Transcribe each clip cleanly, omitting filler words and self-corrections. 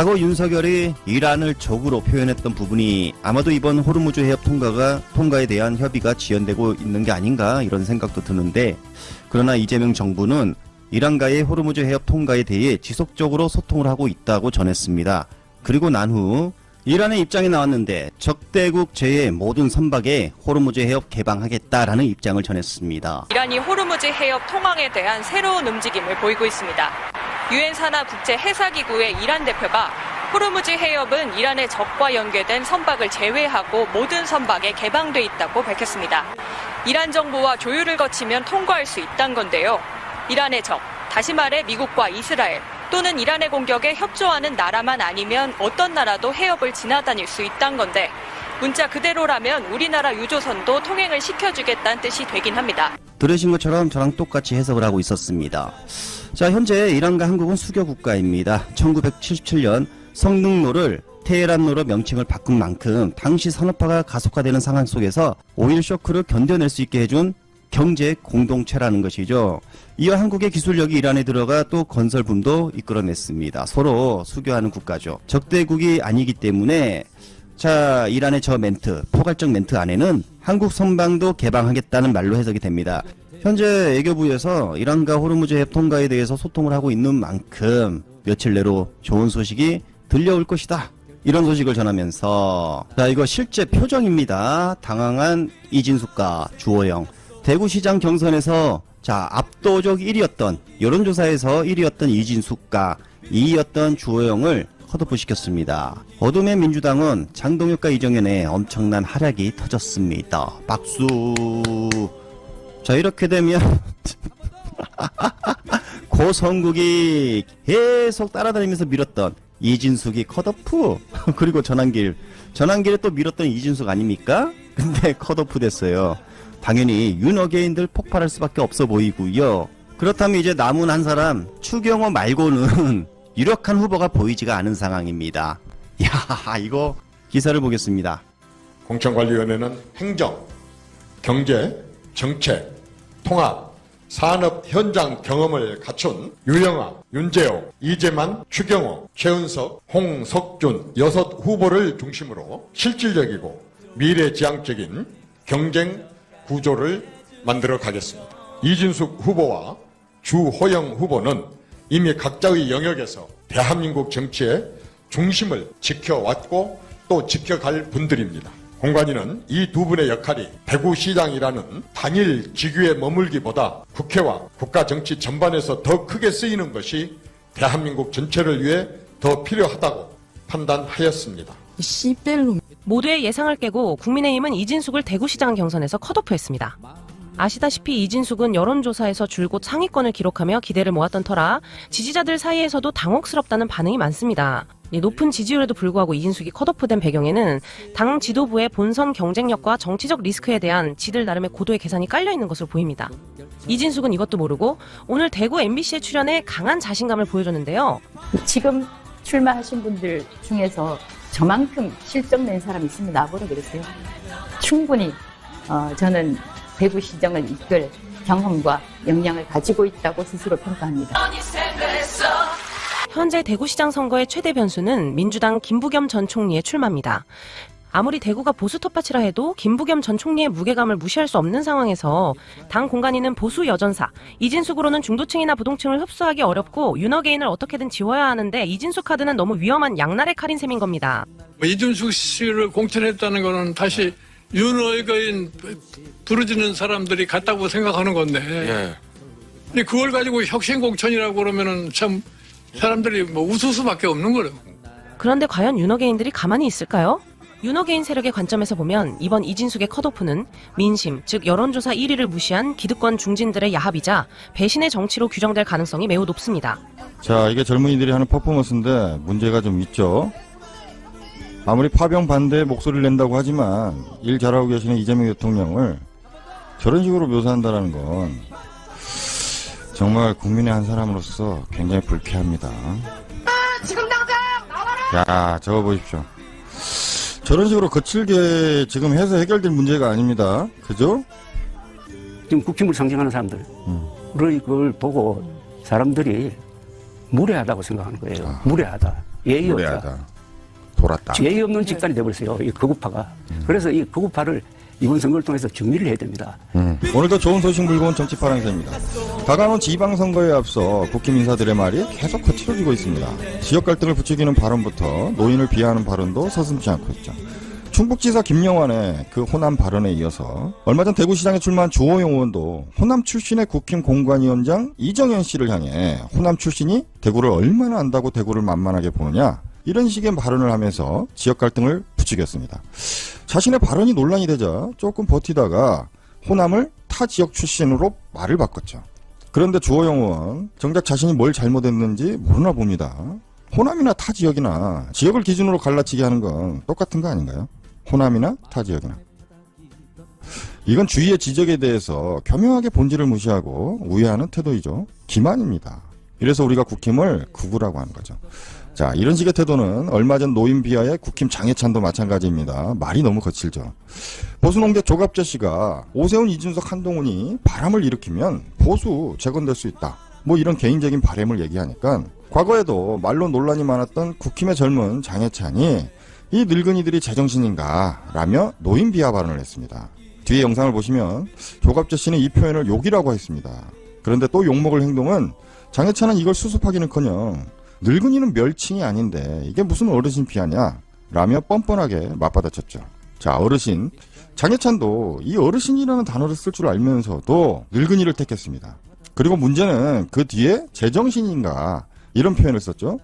과거 윤석열이 이란을 적으로 표현했던 부분이 아마도 이번 호르무즈 해협 통과에 대한 협의가 지연되고 있는 게 아닌가 이런 생각도 드는데, 그러나 이재명 정부는 이란과의 호르무즈 해협 통과에 대해 지속적으로 소통을 하고 있다고 전했습니다. 그리고 난 후 이란의 입장이 나왔는데 적대국 제외 모든 선박에 호르무즈 해협 개방하겠다라는 입장을 전했습니다. 이란이 호르무즈 해협 통항에 대한 새로운 움직임을 보이고 있습니다. 유엔 산하 국제 해사기구의 이란 대표가 호르무즈 해협은 이란의 적과 연계된 선박을 제외하고 모든 선박에 개방돼 있다고 밝혔습니다. 이란 정부와 조율을 거치면 통과할 수 있다는 건데요. 이란의 적, 다시 말해 미국과 이스라엘 또는 이란의 공격에 협조하는 나라만 아니면 어떤 나라도 해협을 지나다닐 수 있다는 건데, 문자 그대로라면 우리나라 유조선도 통행을 시켜주겠다는 뜻이 되긴 합니다. 들으신 것처럼 저랑 똑같이 해석을 하고 있었습니다. 자, 현재 이란과 한국은 수교 국가입니다. 1977년 성능로를 테헤란로로 명칭을 바꾼 만큼 당시 산업화가 가속화되는 상황 속에서 오일 쇼크를 견뎌낼 수 있게 해준 경제 공동체라는 것이죠. 이어 한국의 기술력이 이란에 들어가 또 건설붐도 이끌어냈습니다. 서로 수교하는 국가죠. 적대국이 아니기 때문에 자, 이란의 저 멘트, 포괄적 멘트 안에는 한국 선방도 개방하겠다는 말로 해석이 됩니다. 현재 외교부에서 이란과 호르무즈 해협 통과에 대해서 소통을 하고 있는 만큼 며칠 내로 좋은 소식이 들려올 것이다, 이런 소식을 전하면서, 자, 이거 실제 표정입니다. 당황한 이진숙과 주호영. 대구시장 경선에서 자, 압도적 1위였던, 여론조사에서 1위였던 이진숙과 2위였던 주호영을 컷오프 시켰습니다. 어둠의 민주당은 장동혁과 이정현의 엄청난 활약이 터졌습니다. 박수. 자, 이렇게 되면 고성국이 계속 따라다니면서 밀었던 이진숙이 컷오프. 그리고 전환길을 또 밀었던 이진숙 아닙니까? 근데 컷오프 됐어요. 당연히 윤어게인들 폭발할 수밖에 없어 보이고요. 그렇다면 이제 남은 한 사람 추경호 말고는 유력한 후보가 보이지가 않은 상황입니다. 야, 이거 기사를 보겠습니다. 공천관리위원회는 행정, 경제, 정책, 통합, 산업 현장 경험을 갖춘 유영아, 윤재호, 이재만, 추경호, 최은석, 홍석준 6 후보를 중심으로 실질적이고 미래지향적인 경쟁 구조를 만들어 가겠습니다. 이진숙 후보와 주호영 후보는 이미 각자의 영역에서 대한민국 정치의 중심을 지켜왔고 또 지켜갈 분들입니다. 공관위는 이 두 분의 역할이 대구시장이라는 단일 직위에 머물기보다 국회와 국가 정치 전반에서 더 크게 쓰이는 것이 대한민국 전체를 위해 더 필요하다고 판단하였습니다. 모두의 예상을 깨고 국민의힘은 이진숙을 대구시장 경선에서 컷오프했습니다. 아시다시피 이진숙은 여론조사에서 줄곧 상위권을 기록하며 기대를 모았던 터라 지지자들 사이에서도 당혹스럽다는 반응이 많습니다. 높은 지지율에도 불구하고 이진숙이 컷오프된 배경에는 당 지도부의 본선 경쟁력과 정치적 리스크에 대한 지들 나름의 고도의 계산이 깔려있는 것으로 보입니다. 이진숙은 이것도 모르고 오늘 대구 MBC에 출연해 강한 자신감을 보여줬는데요. 지금 출마하신 분들 중에서 저만큼 실적 낸 사람이 있으면 나보라 그러세요. 충분히 저는 대구시정을 이끌 경험과 역량을 가지고 있다고 스스로 평가합니다. 현재 대구시장 선거의 최대 변수는 민주당 김부겸 전 총리의 출마입니다. 아무리 대구가 보수 텃밭이라 해도 김부겸 전 총리의 무게감을 무시할 수 없는 상황에서 당 공관위는 보수 여전사, 이진숙으로는 중도층이나 부동층을 흡수하기 어렵고 윤어게인을 어떻게든 지워야 하는데 이진숙 카드는 너무 위험한 양날의 칼인 셈인 겁니다. 이진숙 씨를 공천했다는 거는 다시 윤어게인 부르짖는 사람들이 같다고 생각하는 건데, 예. 근데 그걸 가지고 혁신공천이라고 그러면은 참 사람들이 뭐 웃을 수밖에 없는 거예요. 그런데 과연 윤어게인들이 가만히 있을까요? 윤어게인 세력의 관점에서 보면 이번 이진숙의 컷오프는 민심, 즉 여론조사 1위를 무시한 기득권 중진들의 야합이자 배신의 정치로 규정될 가능성이 매우 높습니다. 자, 이게 젊은이들이 하는 퍼포먼스인데 문제가 좀 있죠. 아무리 파병 반대의 목소리를 낸다고 하지만 일 잘하고 계시는 이재명 대통령을 저런 식으로 묘사한다는 건 정말 국민의 한 사람으로서 굉장히 불쾌합니다. 지금 당장 나와라! 야, 저거 보십시오. 저런 식으로 거칠게 지금 해서 해결될 문제가 아닙니다. 그죠? 지금 국힘을 상징하는 사람들, 그걸 보고 사람들이 무례하다고 생각하는 거예요. 무례하다. 예의 없다. 무례하다. 돌았다. 예의 없는 집단이 되어버렸어요. 이 극우파가. 그래서 이 극우파를 이번 선거를 통해서 정리를 해야 됩니다. 오늘도 좋은 소식 물고 온 정치 파랑새입니다. 다가오는 지방선거에 앞서 국힘 인사들의 말이 계속 거칠어지고 있습니다. 지역 갈등을 부추기는 발언부터 노인을 비하하는 발언도 서슴지 않고 있죠. 충북지사 김영환의 그 호남 발언에 이어서 얼마 전 대구시장에 출마한 주호영 의원도 호남 출신의 국힘 공관위원장 이정현 씨를 향해 호남 출신이 대구를 얼마나 안다고 대구를 만만하게 보느냐, 이런 식의 발언을 하면서 지역 갈등을 부추겼습니다. 자신의 발언이 논란이 되자 조금 버티다가 호남을 타 지역 출신으로 말을 바꿨죠. 그런데 주호영 의원 정작 자신이 뭘 잘못했는지 모르나 봅니다. 호남이나 타 지역이나 지역을 기준으로 갈라치게 하는 건 똑같은 거 아닌가요? 호남이나 타 지역이나. 이건 주위의 지적에 대해서 교묘하게 본질을 무시하고 우회하는 태도이죠. 기만입니다. 이래서 우리가 국힘을 극우라고 하는 거죠. 자, 이런 식의 태도는 얼마 전 노인 비하의 국힘 장해찬도 마찬가지입니다. 말이 너무 거칠죠. 보수농객 조갑재 씨가 오세훈, 이준석, 한동훈이 바람을 일으키면 보수 재건될 수 있다, 뭐 이런 개인적인 바람을 얘기하니까 과거에도 말로 논란이 많았던 국힘의 젊은 장해찬이 이 늙은이들이 제정신인가 라며 노인 비하 발언을 했습니다. 뒤에 영상을 보시면 조갑재 씨는 이 표현을 욕이라고 했습니다. 그런데 또 욕먹을 행동은 장해찬은 이걸 수습하기는커녕 늙은이는 멸칭이 아닌데 이게 무슨 어르신 비하냐 라며 뻔뻔하게 맞받아쳤죠. 자, 어르신. 장해찬도 이 어르신이라는 단어를 쓸 줄 알면서도 늙은이를 택했습니다. 그리고 문제는 그 뒤에 제정신인가 이런 표현을 썼죠.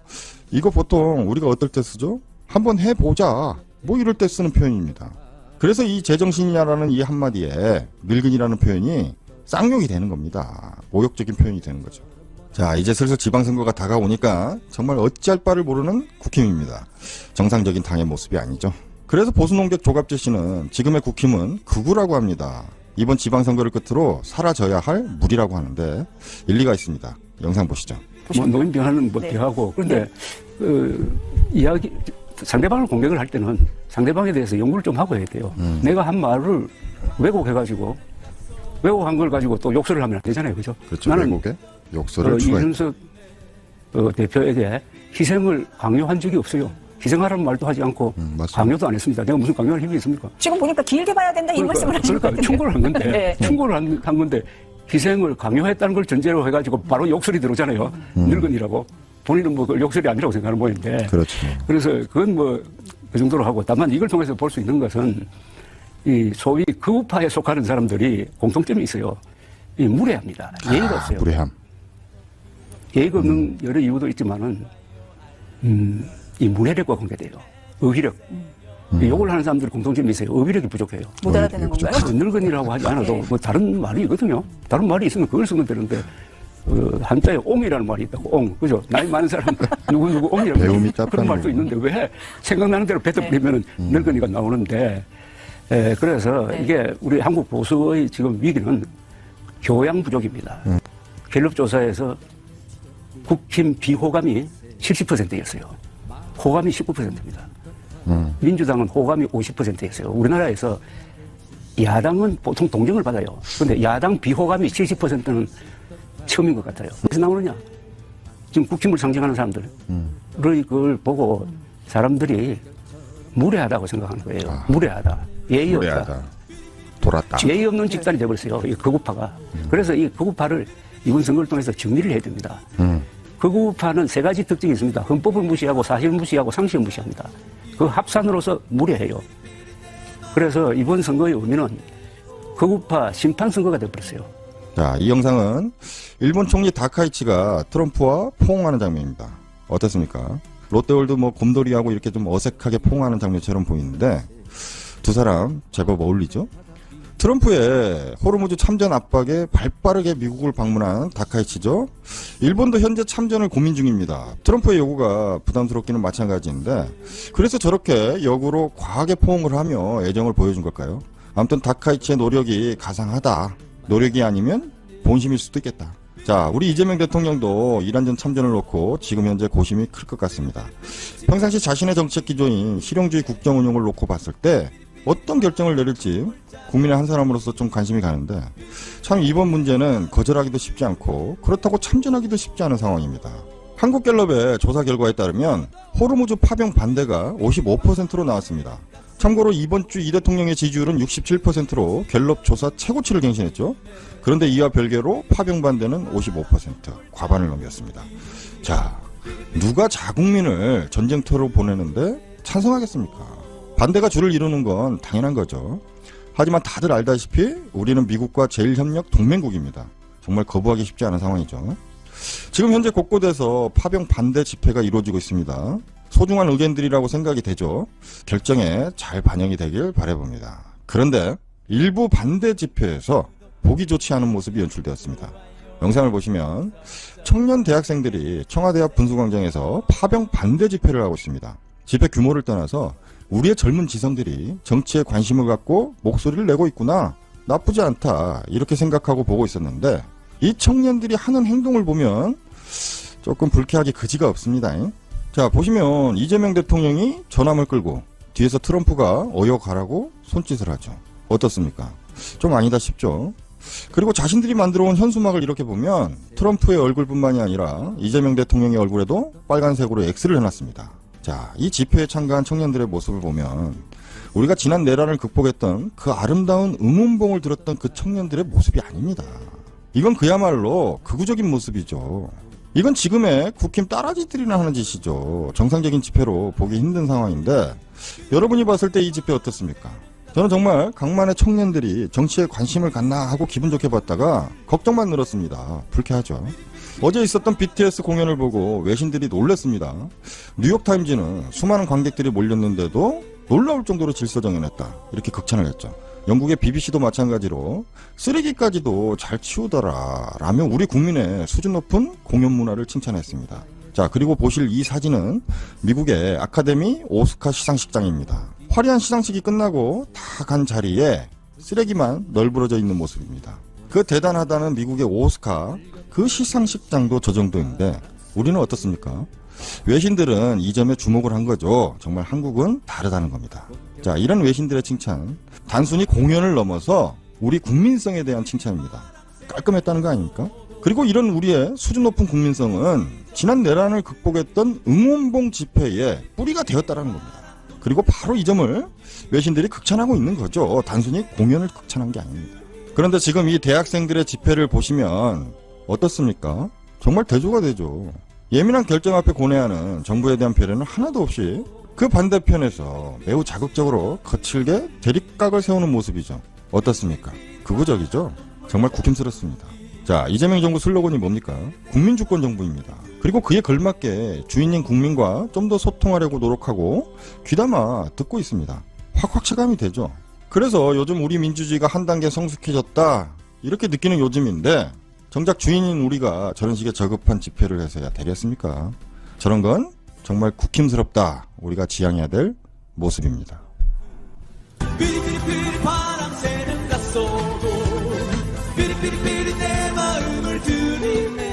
이거 보통 우리가 어떨 때 쓰죠? 한번 해보자 뭐 이럴 때 쓰는 표현입니다. 그래서 이 제정신이냐라는 이 한마디에 늙은이라는 표현이 쌍욕이 되는 겁니다. 모욕적인 표현이 되는 거죠. 자, 이제 슬슬 지방선거가 다가오니까 정말 어찌할 바를 모르는 국힘입니다. 정상적인 당의 모습이 아니죠. 그래서 보수농객 조갑재 씨는 지금의 국힘은 극우라고 합니다. 이번 지방선거를 끝으로 사라져야 할 물이라고 하는데 일리가 있습니다. 영상 보시죠. 뭐 노인 비하는 뭐 네. 비하고, 그런데 이야기 상대방을 공격을 할 때는 상대방에 대해서 연구를 좀 하고 해야 돼요. 내가 한 말을 왜곡해가지고 왜곡한 걸 가지고 또 욕설을 하면 안 되잖아요, 그죠? 그렇죠. 나는 외국에 욕설을 추가했죠. 이준석 대표에게 희생을 강요한 적이 없어요. 희생하라는 말도 하지 않고 맞습니다. 강요도 안 했습니다. 내가 무슨 강요할 힘이 있습니까? 지금 보니까 길게 봐야 된다 이 말씀을 하시는 것 그러니까 같은데. 충고를 한 건데, 네. 충고를 한 건데 희생을 강요했다는 걸 전제로 해가지고 바로 욕설이 들어오잖아요. 늙은이라고. 본인은 뭐 그걸 욕설이 아니라고 생각하는 모양인데. 그렇죠. 그래서 그건 뭐 그 정도로 하고, 다만 이걸 통해서 볼 수 있는 것은 이 소위 극우파에 속하는 사람들이 공통점이 있어요. 이 무례합니다. 예의가 없어요. 무례함. 예의가 없는 여러 이유도 있지만은 이 무례력과 관계돼요. 어휘력. 욕을 하는 사람들이 공통점이 있어요. 어휘력이 부족해요. 못 알아듣는 건가요? 늙은이라고 하지 않아도 뭐 다른 말이 있거든요. 다른 말이 있으면 그걸 쓰면 되는데 한자에 옹이라는 말이 있다고. 옹, 그죠? 나이 많은 사람 누구 옹이라고 배움이 그런 짧다는 말도 있는데 왜 생각나는 대로 뱉어버리면 늙은이가 나오는데, 그래서 이게 우리 한국 보수의 지금 위기는 교양 부족입니다. 갤럽 조사에서 국힘 비호감이 70%였어요. 호감이 19%입니다. 민주당은 호감이 50%였어요. 우리나라에서 야당은 보통 동정을 받아요. 그런데 야당 비호감이 70%는 처음인 것 같아요. 어디서 나오느냐? 지금 국힘을 상징하는 사람들의 그걸 보고 사람들이 무례하다고 생각하는 거예요. 무례하다. 예의 없다. 무례하다. 돌았다. 예의 없는 집단이 되어버렸어요. 이 극우파가. 그래서 이 극우파를 이번 선거를 통해서 정리를 해야 됩니다. 극우파는 세 가지 특징이 있습니다. 헌법을 무시하고 사실을 무시하고 상식을 무시합니다. 그 합산으로서 무례해요. 그래서 이번 선거의 의미는 극우파 심판 선거가 되어버렸어요. 자, 이 영상은 일본 총리 다카이치가 트럼프와 포옹하는 장면입니다. 어떻습니까? 롯데월드 뭐 곰돌이하고 이렇게 좀 어색하게 포옹하는 장면처럼 보이는데 두 사람 제법 어울리죠? 트럼프의 호르무즈 참전 압박에 발빠르게 미국을 방문한 다카이치죠. 일본도 현재 참전을 고민 중입니다. 트럼프의 요구가 부담스럽기는 마찬가지인데 그래서 저렇게 역으로 과하게 포옹을 하며 애정을 보여준 걸까요? 아무튼 다카이치의 노력이 가상하다. 노력이 아니면 본심일 수도 있겠다. 자, 우리 이재명 대통령도 이란전 참전을 놓고 지금 현재 고심이 클 것 같습니다. 평상시 자신의 정책 기조인 실용주의 국정 운영을 놓고 봤을 때 어떤 결정을 내릴지 국민의 한 사람으로서 좀 관심이 가는데 참 이번 문제는 거절하기도 쉽지 않고 그렇다고 참전하기도 쉽지 않은 상황입니다. 한국갤럽의 조사 결과에 따르면 호르무즈 파병 반대가 55%로 나왔습니다. 참고로 이번 주 이 대통령의 지지율은 67%로 갤럽 조사 최고치를 갱신했죠. 그런데 이와 별개로 파병 반대는 55%, 과반을 넘겼습니다. 자, 누가 자국민을 전쟁터로 보내는데 찬성하겠습니까? 반대가 주를 이루는 건 당연한 거죠. 하지만 다들 알다시피 우리는 미국과 제일협력 동맹국입니다. 정말 거부하기 쉽지 않은 상황이죠. 지금 현재 곳곳에서 파병 반대 집회가 이루어지고 있습니다. 소중한 의견들이라고 생각이 되죠. 결정에 잘 반영이 되길 바라봅니다. 그런데 일부 반대 집회에서 보기 좋지 않은 모습이 연출되었습니다. 영상을 보시면 청년 대학생들이 청와대 앞 분수광장에서 파병 반대 집회를 하고 있습니다. 집회 규모를 떠나서 우리의 젊은 지성들이 정치에 관심을 갖고 목소리를 내고 있구나, 나쁘지 않다, 이렇게 생각하고 보고 있었는데 이 청년들이 하는 행동을 보면 조금 불쾌하기 그지가 없습니다. 자, 보시면 이재명 대통령이 전함을 끌고 뒤에서 트럼프가 어여가라고 손짓을 하죠. 어떻습니까? 좀 아니다 싶죠. 그리고 자신들이 만들어온 현수막을 이렇게 보면 트럼프의 얼굴뿐만이 아니라 이재명 대통령의 얼굴에도 빨간색으로 X를 해놨습니다. 자, 이 집회에 참가한 청년들의 모습을 보면 우리가 지난 내란을 극복했던 그 아름다운 응원봉을 들었던 그 청년들의 모습이 아닙니다. 이건 그야말로 극우적인 모습이죠. 이건 지금의 국힘 따라지들이나 하는 짓이죠. 정상적인 집회로 보기 힘든 상황인데 여러분이 봤을 때 이 집회 어떻습니까? 저는 정말 강만의 청년들이 정치에 관심을 갖나 하고 기분 좋게 봤다가 걱정만 늘었습니다. 불쾌하죠. 어제 있었던 BTS 공연을 보고 외신들이 놀랐습니다. 뉴욕타임즈는 수많은 관객들이 몰렸는데도 놀라울 정도로 질서정연했다, 이렇게 극찬을 했죠. 영국의 BBC도 마찬가지로 쓰레기까지도 잘 치우더라 라며 우리 국민의 수준 높은 공연 문화를 칭찬했습니다. 자, 그리고 보실 이 사진은 미국의 아카데미 오스카 시상식장입니다. 화려한 시상식이 끝나고 다 간 자리에 쓰레기만 널브러져 있는 모습입니다. 그 대단하다는 미국의 오스카 그 시상식장도 저 정도인데 우리는 어떻습니까? 외신들은 이 점에 주목을 한 거죠. 정말 한국은 다르다는 겁니다. 자, 이런 외신들의 칭찬, 단순히 공연을 넘어서 우리 국민성에 대한 칭찬입니다. 깔끔했다는 거 아닙니까? 그리고 이런 우리의 수준 높은 국민성은 지난 내란을 극복했던 응원봉 집회의 뿌리가 되었다는 겁니다. 그리고 바로 이 점을 외신들이 극찬하고 있는 거죠. 단순히 공연을 극찬한 게 아닙니다. 그런데 지금 이 대학생들의 집회를 보시면 어떻습니까? 정말 대조가 되죠. 예민한 결정 앞에 고뇌하는 정부에 대한 배려는 하나도 없이 그 반대편에서 매우 자극적으로 거칠게 대립각을 세우는 모습이죠. 어떻습니까? 극우적이죠? 정말 국힘스럽습니다. 자, 이재명 정부 슬로건이 뭡니까? 국민주권 정부입니다. 그리고 그에 걸맞게 주인인 국민과 좀 더 소통하려고 노력하고 귀담아 듣고 있습니다. 확확 체감이 되죠. 그래서 요즘 우리 민주주의가 한 단계 성숙해졌다, 이렇게 느끼는 요즘인데 정작 주인인 우리가 저런 식의 저급한 집회를 해서야 되겠습니까? 저런 건 정말 국힘스럽다, 우리가 지향해야 될 모습입니다. 삐리삐리삐리 바람 새는 갔어도 삐리삐리삐리 내 마음을 들이네.